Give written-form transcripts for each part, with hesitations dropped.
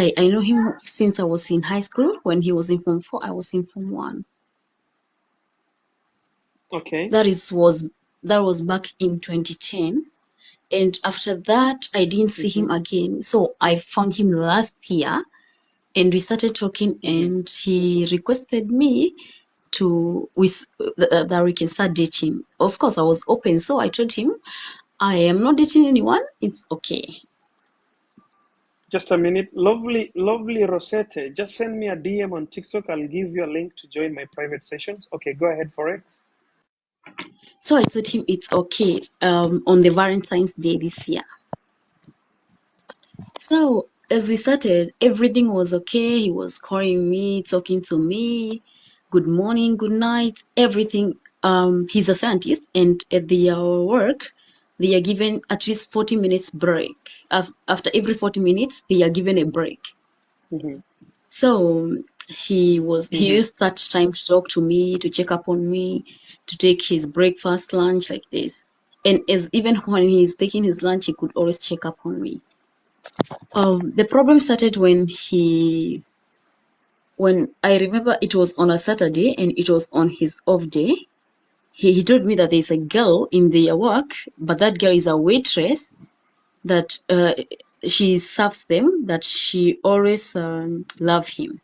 I know him since I was in high school. When he was in Form 4, I was in Form 1. Okay. That was back in 2010. And after that, I didn't see him again. So I found him last year, and we started talking, and he requested me that we can start dating. Of course, I was open, so I told him, I am not dating anyone. It's okay. Just a minute. Lovely, lovely Rosette. Just send me a DM on TikTok. I'll give you a link to join my private sessions. Okay, go ahead for it. So I told him it's okay on the Valentine's Day this year. So as we started, everything was okay. He was calling me, talking to me, good morning, good night, everything. He's a scientist, and at their work, they are given at least 40 minutes break. After every 40 minutes, they are given a break. So he used that time to talk to me, to check up on me, to take his breakfast, lunch, like this. And even when he's taking his lunch, he could always check up on me. The problem started when I remember it was on a Saturday and it was on his off day. He told me that there's a girl in their work, but that girl is a waitress that she serves them, that she always love him.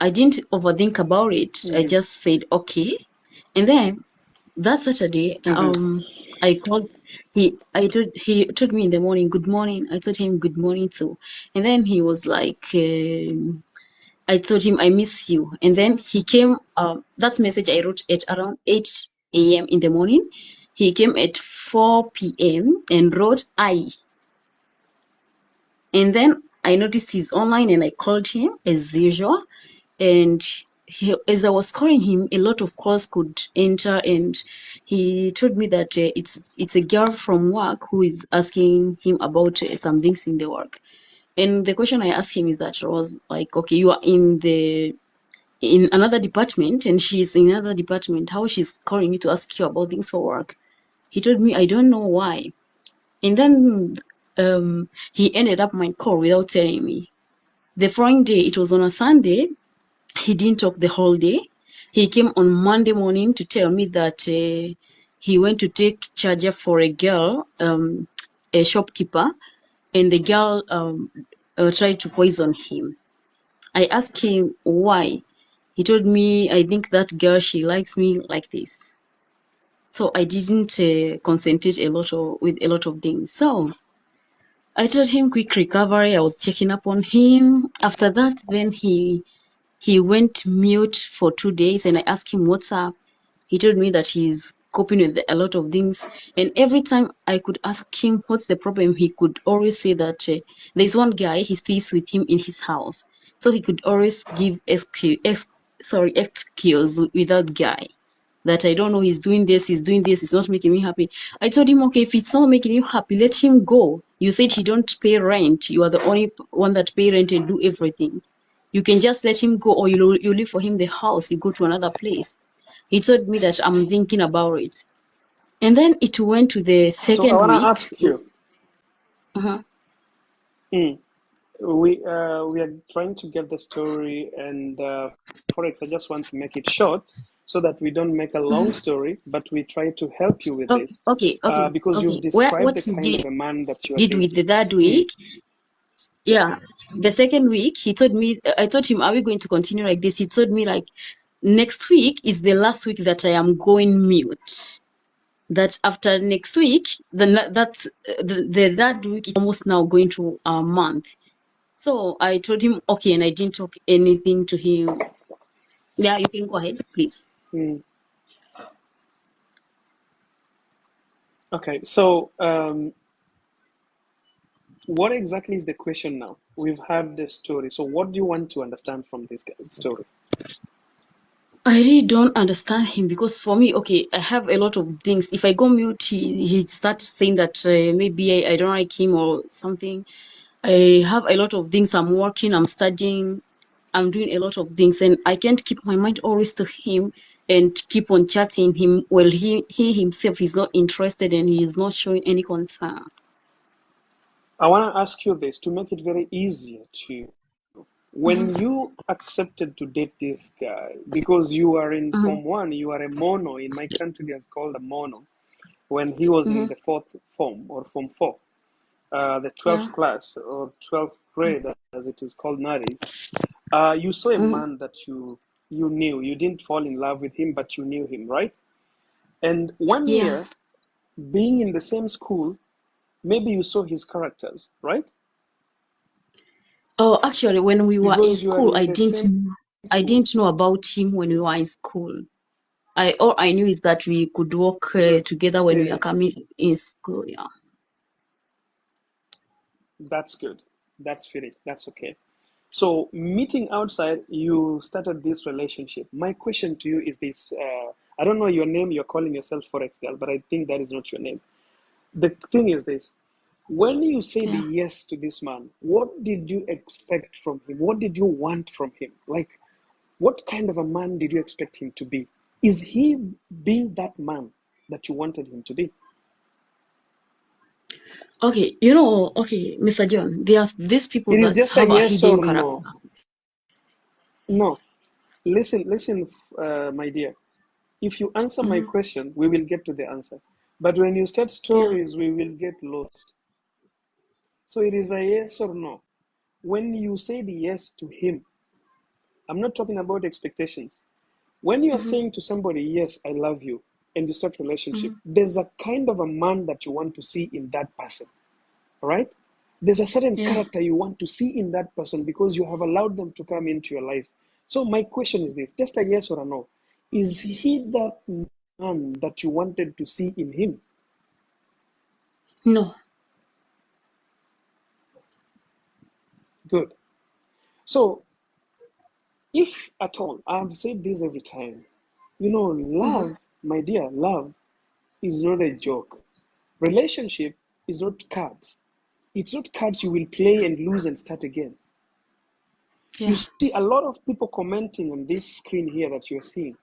I didn't overthink about it. I just said okay. And then that Saturday, I called. He told me in the morning, good morning. I told him good morning too. And then he was like, I told him I miss you. And then he came. That message I wrote at around 8 a.m. in the morning. He came at 4 p.m. and wrote I. And then I noticed he's online, and I called him as usual. And as I was calling him, a lot of calls could enter, and he told me that it's a girl from work who is asking him about some things in the work. And the question I asked him is that was like, okay, you are in another department, and she's in another department. How she's calling you to ask you about things for work? He told me, I don't know why. And then he ended up my call without telling me. The following day, it was on a Sunday. He didn't talk the whole day. He came on Monday morning to tell me that he went to take charger for a girl, a shopkeeper, and the girl tried to poison him. I asked him why. He told me, I think that girl, she likes me like this. So I didn't concentrate with a lot of things. So I told him quick recovery. I was checking up on him. After that, then he went mute for 2 days, and I asked him what's up. He told me that he's coping with a lot of things, and every time I could ask him what's the problem, he could always say that there's one guy he stays with him in his house, so he could always give excuse with that guy, that I don't know, he's doing this, it's not making me happy. I told him, okay, if it's not making you happy, let him go. You said he don't pay rent. You are the only one that pay rent and do everything. You can just let him go, or you leave for him the house, you go to another place. He told me that I'm thinking about it. And then it went to the second week. So I want to ask you. We are trying to get the story, and Forex, I just want to make it short so that we don't make a long story, but we try to help you with this. Okay. Because you've described the kind of a man that you are did with the third week. Yeah, the second week, he told me, I told him, are we going to continue like this? He told me, like, next week is the last week that I am going mute. That after next week, that's the third week is almost now going to a month. So I told him, okay, and I didn't talk anything to him. Yeah, you can go ahead, please. Okay, so what exactly is the question now? We've heard the story. So what do you want to understand from this story? I really don't understand him, because for me, okay, I have a lot of things. If I go mute, he starts saying that maybe I don't like him or something. I have a lot of things. I'm working, I'm studying, I'm doing a lot of things, and I can't keep my mind always to him and keep on chatting him. Well, he himself is not interested, and he is not showing any concern. I want to ask you this to make it very easier to you. When you accepted to date this guy, because you are in Mm-hmm. Form 1, you are a mono. In my country, it's called a mono. When he was in Mm-hmm. the fourth form or Form 4, the Yeah. 12th class or 12th grade, as it is called nowadays, you saw a Mm-hmm. man that you knew. You didn't fall in love with him, but you knew him, right? And one Yeah. year, being in the same school, maybe you saw his characters, right? Oh, actually, when we were in Because you are school, in the same I school. didn't know about him when we were in school. All I knew is that we could walk Good. together when we are Finish. coming in school. Yeah. That's good. That's finished. That's okay. So, meeting outside, you started this relationship. My question to you is this: I don't know your name. You're calling yourself Forex girl, but I think that is not your name. The thing is this: when you said Yeah. yes to this man, what did you expect from him? What did you want from him? Like, what kind of a man did you expect him to be? Is he being that man that you wanted him to be? Okay, okay, Mr. John, there's these people It is that just a have a yes hidden or character. no. No. Listen, my dear. If you answer my Hmm. question, we will get to the answer. But when you start Yeah. stories, we will get lost. So it is a yes or no. When you said yes to him, I'm not talking about expectations. When you are Hmm. saying to somebody, yes, I love you, and you start relationship, Hmm. there's a kind of a man that you want to see in that person, right? There's a certain Yeah. character you want to see in that person because you have allowed them to come into your life. So my question is this, just a yes or a no. Is he that man that you wanted to see in him? No. Good. So if at all, I've said this every time, Hmm. love, my dear, love is not a joke. Relationship is not cards. It's not cards you will play and lose and start again. You Yeah. see, a lot of people commenting on this screen here that you're seeing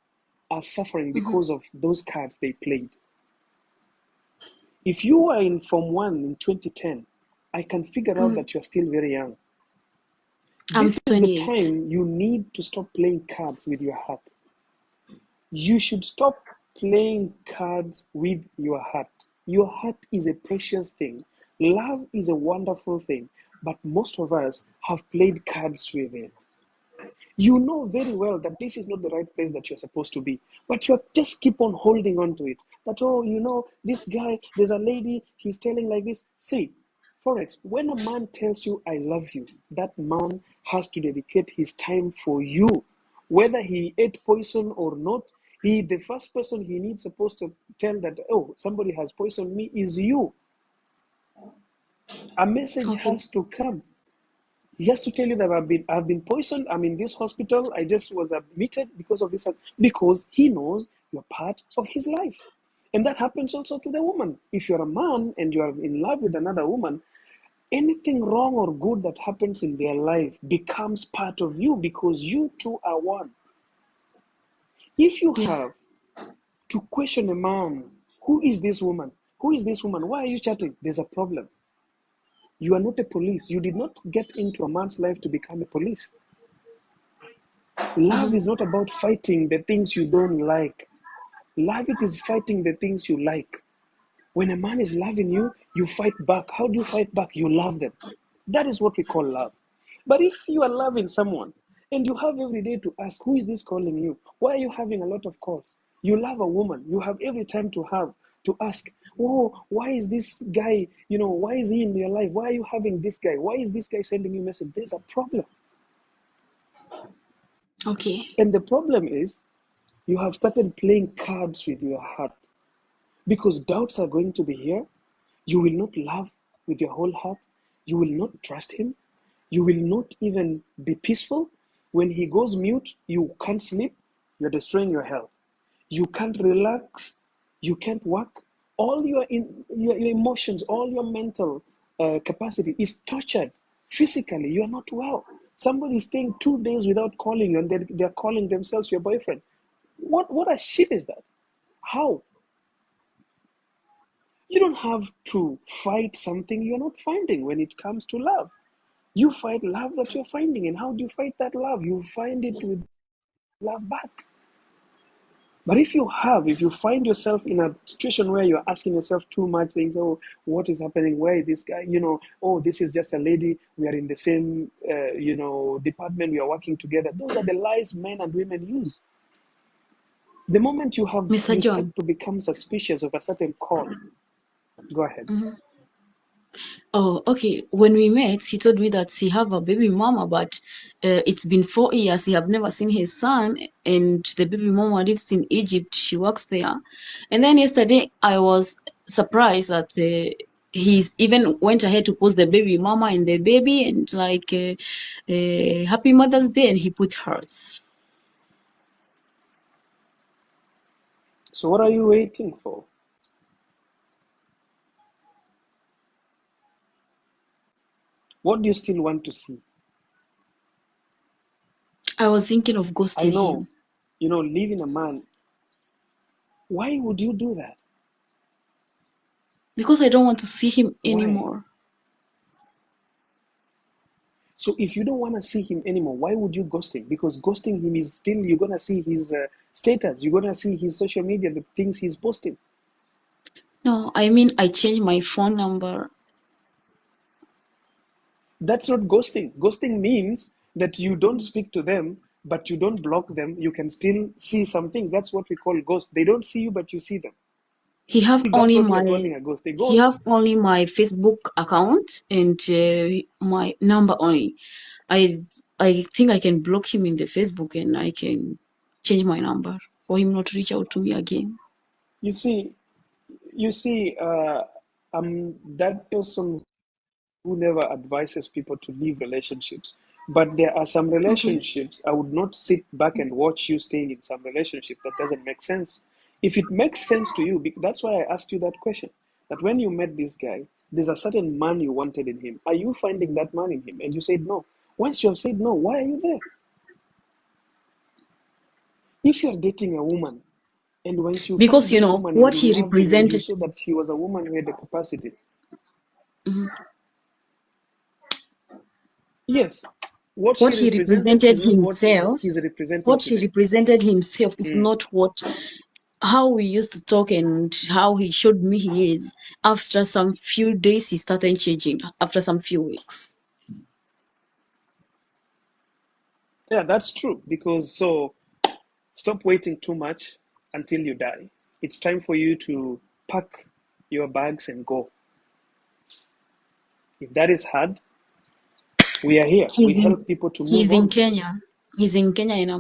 are suffering Hmm. because of those cards they played. If you were in Form 1 in 2010, I can figure out Hmm. that you're still very young. I'm This is the 28. time you need to stop playing cards with your heart. You should stop playing cards with your heart. Your heart is a precious thing. Love is a wonderful thing, but most of us have played cards with it. You know very well that this is not the right place that you're supposed to be, but you just keep on holding on to it. That, oh, this guy, there's a lady, he's telling like this. See, Forex, when a man tells you, I love you, that man has to dedicate his time for you. Whether he ate poison or not, the first person he needs supposed to tell that, oh, somebody has poisoned me is you. A message Okay. has to come. He has to tell you that I've been poisoned. I'm in this hospital. I just was admitted because of this. Because he knows you're part of his life. And that happens also to the woman. If you're a man and you are in love with another woman, anything wrong or good that happens in their life becomes part of you because you two are one. If you Yeah. have to question a man, who is this woman? Who is this woman? Why are you chatting? There's a problem. You are not a police. You did not get into a man's life to become a police. Love Hmm. is not about fighting the things you don't like. Love it is fighting the things you like. When a man is loving you, you fight back. How do you fight back? You love them. That is what we call love. But if you are loving someone and you have every day to ask, who is this calling you? Why are you having a lot of calls? You love a woman. You have every time to ask, oh, why is this guy, why is he in your life? Why are you having this guy? Why is this guy sending you a message? There's a problem. Okay. And the problem is you have started playing cards with your heart because doubts are going to be here. You will not love with your whole heart. You will not trust him. You will not even be peaceful. When he goes mute, you can't sleep. You're destroying your health. You can't relax. You can't work. All your emotions, all your mental capacity is tortured. Physically, you are not well. Somebody is staying 2 days without calling you, and they're calling themselves your boyfriend. What a shit is that? How? You don't have to fight something you're not finding when it comes to love. You fight love that you're finding. And how do you fight that love? You find it with love back. But if you find yourself in a situation where you're asking yourself too much things, oh, what is happening? Where is this guy? Oh, this is just a lady. We are in the same, department. We are working together. Those are the lies men and women use. The moment you Mr. start John. to become suspicious of a certain call, go ahead. Mhm. Oh, okay. When we met, he told me that he have a baby mama, but it's been 4 years. He have never seen his son, and the baby mama lives in Egypt. She works there. And then yesterday, I was surprised that he's even went ahead to post the baby mama and the baby, and like Happy Mother's Day, and he put hearts. So what are you waiting for? What do you still want to see? I was thinking of I ghosting know, him leaving a man. Why would you do that? because I don't want to see him Why? anymore. So if you don't want to see him anymore, why would you ghost him? Because ghosting him is still, you're going to see his status. You're going to see his social media, the things he's posting. No, I mean I changed my phone number. That's not ghosting. Ghosting means that you don't speak to them, but you don't block them. You can still see some things. That's what we call ghost. They don't see you, but you see them. He have That's only what we are my calling a ghost. A he ghost, have only my Facebook account and my number only. I I think I can block him in the Facebook and I can change my number for him not to reach out to me again. you see, I'm that person who never advises people to leave relationships. But there are some Okay. relationships I would not sit back and watch you staying in some relationship that doesn't make sense. If it makes sense to you, that's why I asked you that question. That when you met this guy, there's a certain man you wanted in him. Are you finding that man in him? And you said no. Once you have said no, why are you there? If you're dating a woman, and once you found Because this woman and what you he loved him and you represented. saw that she was a woman who had the capacity, Mhm. yes, what she What he represented represented is not what himself, he's representing what he today. represented himself is Mm. not what how we used to talk and how he showed me he is. After some few days, he started changing. After some few weeks. Yeah, that's true. Because so stop waiting too much until you die. It's time for you to pack your bags and go. If that is hard, we are here. We He's in help people to he's move in on. Kenya. He's in Kenya and I'm